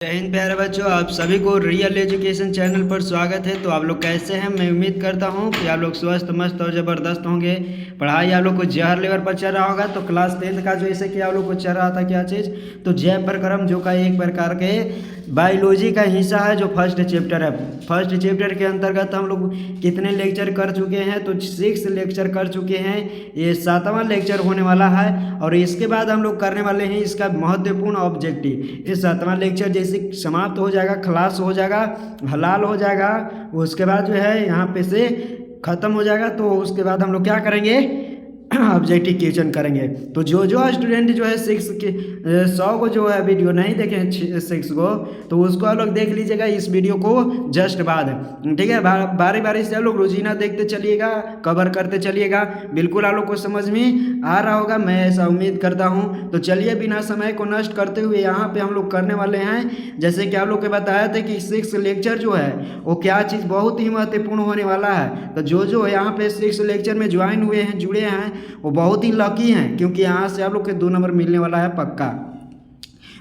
जय हिंद प्यारे बच्चों, आप सभी को रियल एजुकेशन चैनल पर स्वागत है। तो आप लोग कैसे हैं? मैं उम्मीद करता हूं कि आप लोग स्वस्थ मस्त और ज़बरदस्त होंगे। पढ़ाई आप लोग को जहर लेवल पर चल रहा होगा। तो क्लास 10th का जैसे कि आप लोग को चल रहा था क्या चीज़, तो जैव प्रक्रम जो का एक प्रकार के बायोलॉजी का हिस्सा है, जो फर्स्ट चैप्टर है। फर्स्ट चैप्टर के अंतर्गत हम लोग कितने लेक्चर कर चुके हैं? तो 6 लेक्चर कर चुके हैं। ये 7वां लेक्चर होने वाला है और इसके बाद हम लोग करने वाले हैं इसका महत्वपूर्ण ऑब्जेक्टिव। ये 7वां लेक्चर जैसे समाप्त हो जाएगा, खलास हो जाएगा, हलाल हो जाएगा, उसके बाद जो है यहाँ पे से ख़त्म हो जाएगा। तो उसके बाद हम लोग क्या करेंगे? ऑब्जेक्टिव क्वेश्चन करेंगे। तो जो स्टूडेंट जो है 6 के 100 को जो है वीडियो नहीं देखे 6 को, तो उसको आप लोग देख लीजिएगा इस वीडियो को जस्ट बाद। ठीक है, बारी बारी से आप लोग रोजीना देखते चलिएगा, कवर करते चलिएगा। बिल्कुल आप लोग को समझ में आ रहा होगा, मैं ऐसा उम्मीद करता हूँ। तो चलिए बिना समय को नष्ट करते हुए यहाँ पे हम लोग करने वाले हैं। जैसे कि आप लोग को बताया था कि 6 लेक्चर जो है वो क्या चीज़ बहुत ही महत्वपूर्ण होने वाला है। तो जो यहाँ पे 6 लेक्चर में ज्वाइन हुए हैं, जुड़े हैं, वो बहुत ही लकी हैं, क्योंकि यहाँ से आप लोग के 2 नंबर मिलने वाला है पक्का।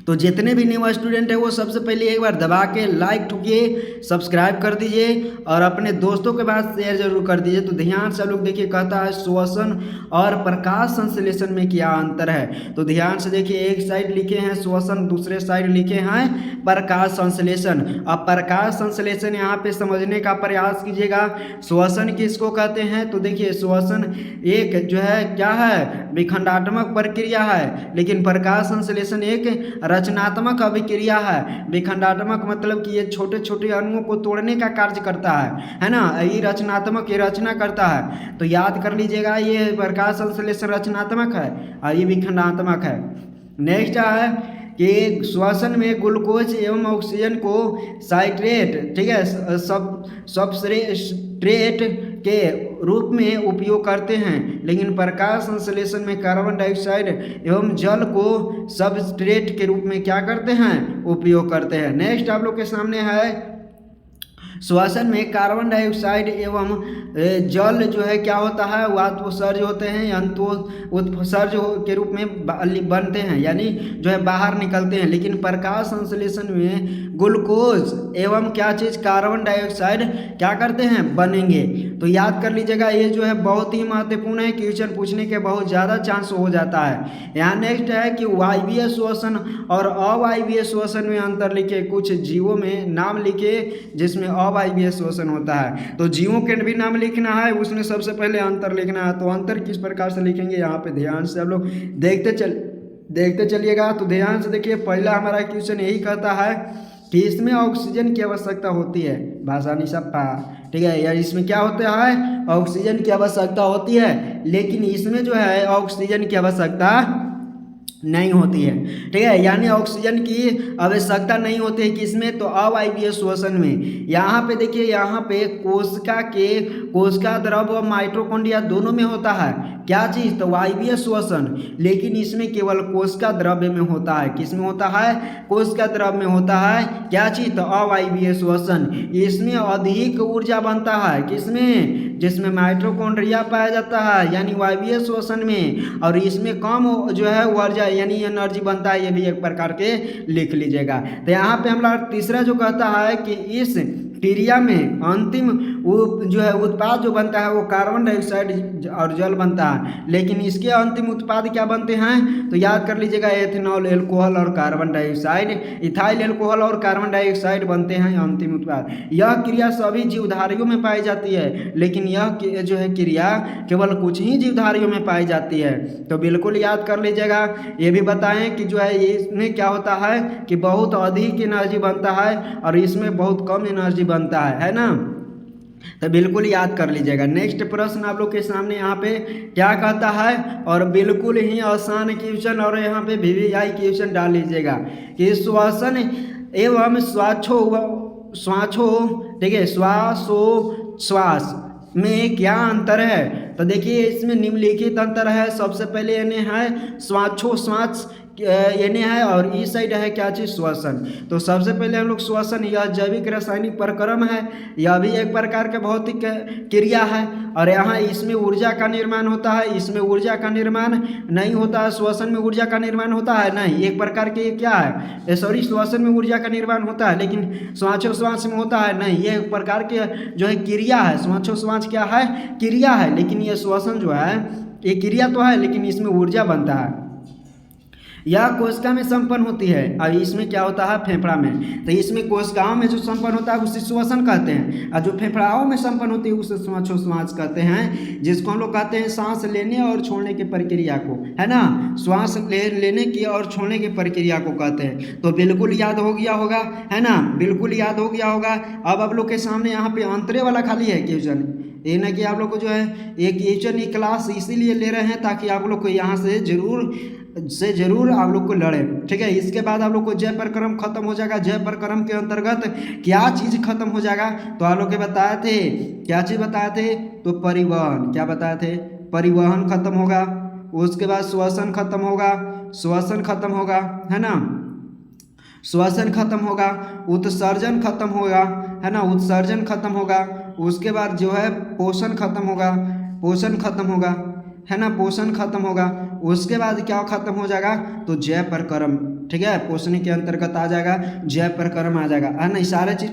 तो जितने भी न्यू स्टूडेंट है वो सबसे पहले एक बार दबा के लाइक ठोकिए, सब्सक्राइब कर दीजिए और अपने दोस्तों के पास शेयर जरूर कर दीजिए। तो ध्यान से लोग देखिए, कहता है श्वसन और प्रकाश संश्लेषण में क्या अंतर है। तो ध्यान से देखिए, एक साइड लिखे हैं श्वसन, दूसरे साइड लिखे हैं प्रकाश संश्लेषण। अब प्रकाश संश्लेषण यहाँ पे समझने का प्रयास कीजिएगा। श्वसन किसको कहते हैं? तो देखिए, श्वसन एक जो है क्या है, विखंडात्मक प्रक्रिया है, लेकिन प्रकाश संश्लेषण एक रचनात्मक अभिक्रिया है। विखंडात्मक मतलब कि ये छोटे छोटे अणुओं को तोड़ने का कार्य करता है ना। ये रचनात्मक, ये रचना करता है। तो याद कर लीजिएगा, ये प्रकाश संश्लेषण रचनात्मक है और ये विखंडात्मक है। नेक्स्ट है कि श्वसन में ग्लूकोज एवं ऑक्सीजन को साइट्रेट, ठीक है, सबस्ट्रेट के रूप में उपयोग करते हैं, लेकिन प्रकाश संश्लेषण में कार्बन डाइऑक्साइड एवं जल को सबस्ट्रेट के रूप में क्या करते हैं? उपयोग करते हैं। नेक्स्ट आप लोग के सामने है, श्वसन में कार्बन डाइऑक्साइड एवं जल जो है क्या होता है, वातोत्सर्ज होते हैं, अंतोत्सर्ज के रूप में बनते हैं, यानी जो है बाहर निकलते हैं। लेकिन प्रकाश संश्लेषण में ग्लूकोज एवं क्या चीज़, कार्बन डाइऑक्साइड क्या करते हैं? बनेंगे। तो याद कर लीजिएगा, ये जो है बहुत ही महत्वपूर्ण है, क्वेश्चन पूछने के बहुत ज़्यादा चांस हो जाता है। यहाँ नेक्स्ट है कि वायवीय श्वसन और अवायवीय श्वसन में अंतर लिखे। कुछ जीवों में नाम लिखे जिसमें अवायवीय श्वसन होता है। तो जीवों के भी नाम लिखना है, उसमें सबसे पहले अंतर लिखना है। तो अंतर किस प्रकार से लिखेंगे, यहाँ पे ध्यान से आप लोग देखते चलिएगा। तो ध्यान से देखिए, पहला हमारा क्वेश्चन यही कहता है कि इसमें ऑक्सीजन की आवश्यकता होती है। भाषा निशप्पा, ठीक है, या इसमें क्या होता है? ऑक्सीजन की आवश्यकता होती है, लेकिन इसमें जो है ऑक्सीजन की आवश्यकता नहीं होती है। ठीक है, यानी ऑक्सीजन की आवश्यकता नहीं होती है किसमें? तो अवायवीय श्वसन में। यहाँ पे देखिए, यहाँ पे कोशिका द्रव और माइटोकॉन्ड्रिया दोनों में होता है क्या चीज़? तो वायवीय श्वसन। लेकिन इसमें केवल कोशिका द्रव्य में होता है। किस में होता है? कोशिका द्रव्य में होता है क्या चीज़? तो अवायवीय श्वसन। इसमें अधिक ऊर्जा बनता है किसमें? जिसमें माइटोकॉन्ड्रिया पाया जाता है, यानी वायवीय श्वसन में। और इसमें कम जो है ऊर्जा यानी एनर्जी बनता है। ये भी एक प्रकार के लिख लीजिएगा। तो यहाँ पे हमारा तीसरा जो कहता है कि इस क्रिया में अंतिम जो है उत्पाद जो बनता है वो कार्बन डाइऑक्साइड और जल बनता है, लेकिन इसके अंतिम उत्पाद क्या बनते हैं? तो याद कर लीजिएगा, एथेनॉल, एल्कोहल और कार्बन डाइऑक्साइड, इथाइल एल्कोहल और कार्बन डाइऑक्साइड बनते हैं अंतिम उत्पाद। यह क्रिया सभी जीवधारियों में पाई जाती है, लेकिन यह जो है क्रिया केवल कुछ ही जीवधारियों में पाई जाती है। तो बिल्कुल याद कर लीजिएगा। ये भी बताएं कि जो है इसमें क्या होता है कि बहुत अधिक एनर्जी बनता है और इसमें बहुत कम एनर्जी बनता है ना। तो बिल्कुल याद कर लीजिएगा। नेक्स्ट प्रश्न आप लोग के सामने यहाँ पे क्या कहता है, और बिल्कुल ही आसान क्वेश्चन, और यहाँ पे VVI क्वेश्चन डाल लीजिएगा कि श्वसन एवं श्वासो, ठीक है, श्वास में क्या अंतर है? तो देखिए, इसमें निम्नलिखित अंतर है। सबसे पहले यानी है श्वास एन है और इस साइड है क्या चीज़, श्वसन। तो सबसे पहले हम लोग श्वसन, यह जैविक रासायनिक प्रक्रम है, यह भी एक प्रकार का भौतिक क्रिया है। और यहाँ इसमें ऊर्जा का निर्माण होता है, इसमें ऊर्जा का निर्माण नहीं होता है। श्वसन में ऊर्जा का निर्माण होता है नहीं, एक प्रकार के क्या है, सॉरी, श्वसन में ऊर्जा का निर्माण होता है लेकिन श्वासोश्वास में होता है नहीं, ये एक प्रकार के जो है क्रिया है। श्वासोश्वास क्या है, क्रिया है, लेकिन ये श्वसन जो है ये क्रिया तो है लेकिन इसमें ऊर्जा बनता है। यह कोशिका में संपन्न होती है और इसमें क्या होता है, फेफड़ा में। तो इसमें कोशिकाओं में जो संपन्न होता है उसे श्वसन कहते हैं, और जो फेफड़ाओं में संपन्न होती है उसे श्वासोश्वास कहते हैं, जिसको हम लोग कहते हैं सांस लेने और छोड़ने की प्रक्रिया को, है ना, श्वास लेने की और छोड़ने की प्रक्रिया को कहते हैं। तो बिल्कुल याद हो गया होगा, है ना, बिल्कुल याद हो गया होगा। अब आप लोग के सामने यहाँ पे अंतरे वाला खाली है क्वेश्चन, ये ना कि आप लोग को जो है एक क्वेश्चन की क्लास इसीलिए ले रहे हैं ताकि आप लोग को यहाँ से जरूर आप लोग को लड़े, ठीक है। इसके बाद आप लोग को जय प्रक्रम खत्म हो जाएगा। जय प्रक्रम के अंतर्गत क्या चीज़ खत्म हो जाएगा, तो आप लोग के बताए थे, क्या चीज़ बताए थे, तो परिवहन, क्या बताए थे, परिवहन खत्म होगा। उसके बाद श्वसन खत्म होगा, श्वसन खत्म होगा, है ना, श्वसन खत्म होगा, उत्सर्जन खत्म होगा, है ना, उत्सर्जन खत्म होगा। उसके बाद जो है पोषण खत्म होगा, पोषण खत्म होगा, है ना, पोषण खत्म होगा। उसके बाद क्या खत्म हो जाएगा, तो जय प्रक्रम, ठीक है, पोषण के अंतर्गत आ जाएगा, जय प्रक्रम आ जाएगा, है ना। सारे चीज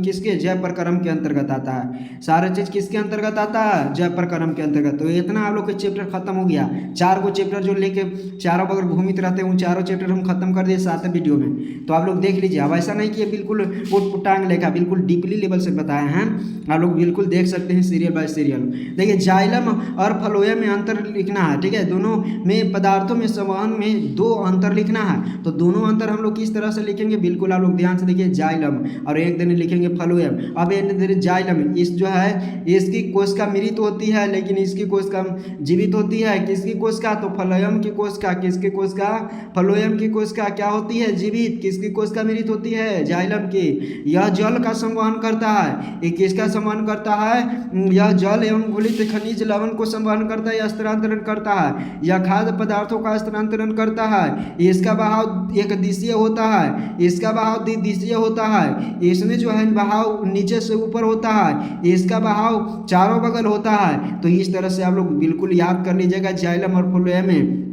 किसके, जय प्रक्रम के अंतर्गत आता है, सारे चीज किसके अंतर्गत आता है, जय प्रक्रम के अंतर्गत। तो इतना आप लोग के चैप्टर खत्म हो गया। 4 गो चैप्टर जो लेके चारों बगल घूमित रहते हैं उन चारों चैप्टर हम खत्म कर दिए 7 वीडियो में। तो आप लोग देख लीजिए। अब ऐसा नहीं कि बिल्कुल उटपुटांग लेखा, बिल्कुल डीपली लेवल से बताए हैं, आप लोग बिल्कुल देख सकते हैं सीरियल बाय सीरियल। देखिए जाइलम और फ्लोएम में अंतर लिखना है, ठीक है, दोनों में पदार्थों में संवहन में 2 अंतर लिखना है। तो दोनों अंतर हम लोग किस तरह से लिखेंगे, बिल्कुल आप लोग ध्यान से देखिए। जाइलम और एक दिन लिखेंगे फ्लोएम। अब ये जाइलम, इस जो है इसकी कोशिका मृत होती है लेकिन इसकी कोशिका जीवित होती है। किसकी कोशिका, तो फ्लोएम की कोशिका, किसकी कोशिका, फ्लोएम की कोशिका क्या होती है, जीवित। किसकी कोशिका मृत होती है, जाइलम की। यह जल का संवहन करता है, ये किसका संवहन करता है, यह जल एवं घुलित खनिज लवण को संवहन करता है या स्थानांतरण करता है, यह खाद्य पदार्थों का स्थानांतरण करता है। इसका बहाव एक दिशीय होता है, इसका बहाव द्विदिशीय होता है। इसमें जो है बहाव नीचे से ऊपर होता है, इसका बहाव चारों बगल होता है। तो इस तरह से आप लोग बिल्कुल याद कर लीजिएगा जाइलम और फ्लोएम में,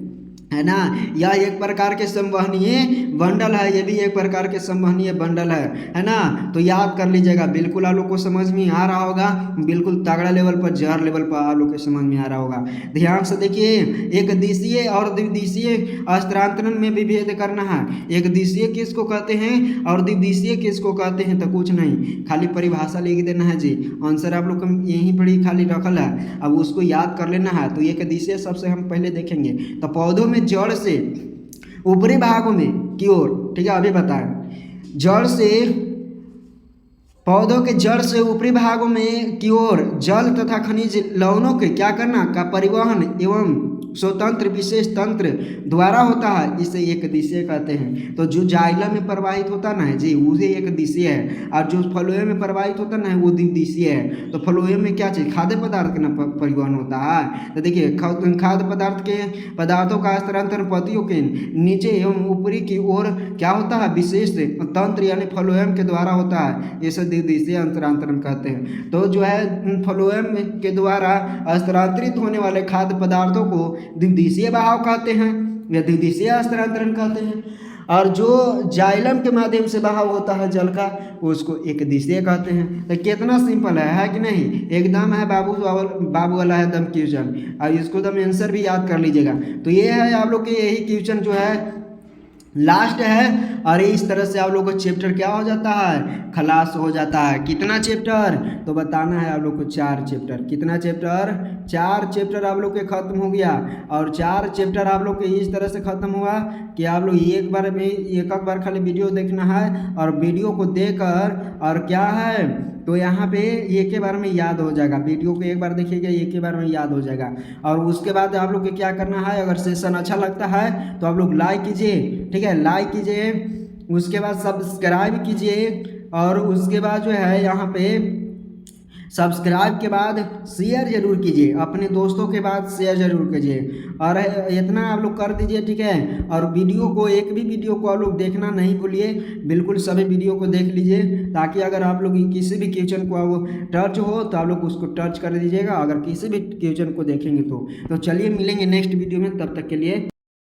है ना। यह एक प्रकार के संवहनीय बंडल है, ये भी एक प्रकार के संवहनीय बंडल है ना। तो याद कर लीजिएगा, बिल्कुल आप लोग को समझ में आ रहा होगा, बिल्कुल तगड़ा लेवल पर, जहर लेवल पर आप लोग को समझ में आ रहा होगा। ध्यान से देखिए, एक दिशीय और द्विदिशीय स्थानांतरण में भी भेद करना है। एक दिशीय किसको कहते हैं और द्विदिशीय किसको कहते हैं, तो कुछ नहीं, खाली परिभाषा लिख देना है जी। आंसर आप लोग को यहीं पर ही खाली रखल है, अब उसको याद कर लेना है। तो एक दिशीय सबसे हम पहले देखेंगे। तो पौधों में जड़ से ऊपरी भागों में की ओर, ठीक है, अभी बताएं, जड़ से, पौधों के जड़ से ऊपरी भागों में की ओर जल तथा खनिज लवणों के क्या करना का परिवहन एवं स्वतंत्र विशेष तंत्र द्वारा होता है, इसे एक दिशीय कहते हैं। तो जो जाइलम में प्रवाहित होता ना है जी, उसे एक दिशीय है, और जो फ्लोएम में प्रवाहित होता ना है वो द्विदिशीय है। तो फ्लोएम में क्या चीज़, खाद्य पदार्थ का परिवहन होता है। तो देखिए खाद्य पदार्थ के पदार्थों का स्थानांतरण पत्तियों के नीचे एवं ऊपरी की ओर क्या होता है, विशेष तंत्र यानी फ्लोएम के द्वारा होता है, इसे द्विदिशीय अंतरांतरण कहते हैं। तो जो है फ्लोएम के द्वारा स्थानांतरित होने वाले खाद्य पदार्थों को द्विदिशीय बहाव कहते हैं या द्विदिशीय स्थानांतरण कहते हैं, और जो जाइलम के माध्यम से बहाव होता है जल का उसको एक दिशीय कहते हैं। तो कितना सिंपल है कि नहीं, एकदम है बाबू वाला है दम क्वेश्चन। अब इसको दम आंसर भी याद कर लीजिएगा। तो ये है आप लोग के, यही क्वेश्चन जो है लास्ट है, और इस तरह से आप लोग को चैप्टर क्या हो जाता है, खलास हो जाता है। कितना चैप्टर, तो बताना है आप लोग को 4 चैप्टर। कितना चैप्टर, 4 चैप्टर आप लोग के खत्म हो गया। और 4 चैप्टर आप लोग के इस तरह से खत्म हुआ कि आप लोग एक बार खाली वीडियो देखना है, और वीडियो को देखकर और क्या है, तो यहाँ पे एक के बार में याद हो जाएगा। वीडियो को एक बार देखिएगा, एक के बार में याद हो जाएगा। और उसके बाद आप लोग को क्या करना है, अगर सेशन अच्छा लगता है तो आप लोग लाइक कीजिए, ठीक है, लाइक कीजिए। उसके बाद सब्सक्राइब कीजिए, और उसके बाद जो है यहाँ पे सब्सक्राइब के बाद शेयर जरूर कीजिए, अपने दोस्तों के बाद शेयर जरूर कीजिए, और इतना आप लोग कर दीजिए, ठीक है। और वीडियो को, एक भी वीडियो को आप लोग देखना नहीं भूलिए, बिल्कुल सभी वीडियो को देख लीजिए, ताकि अगर आप लोग किसी भी क्वेश्चन को टच हो तो आप लोग उसको टच कर दीजिएगा, अगर किसी भी क्वेश्चन को देखेंगे तो चलिए मिलेंगे नेक्स्ट वीडियो में, तब तक के लिए।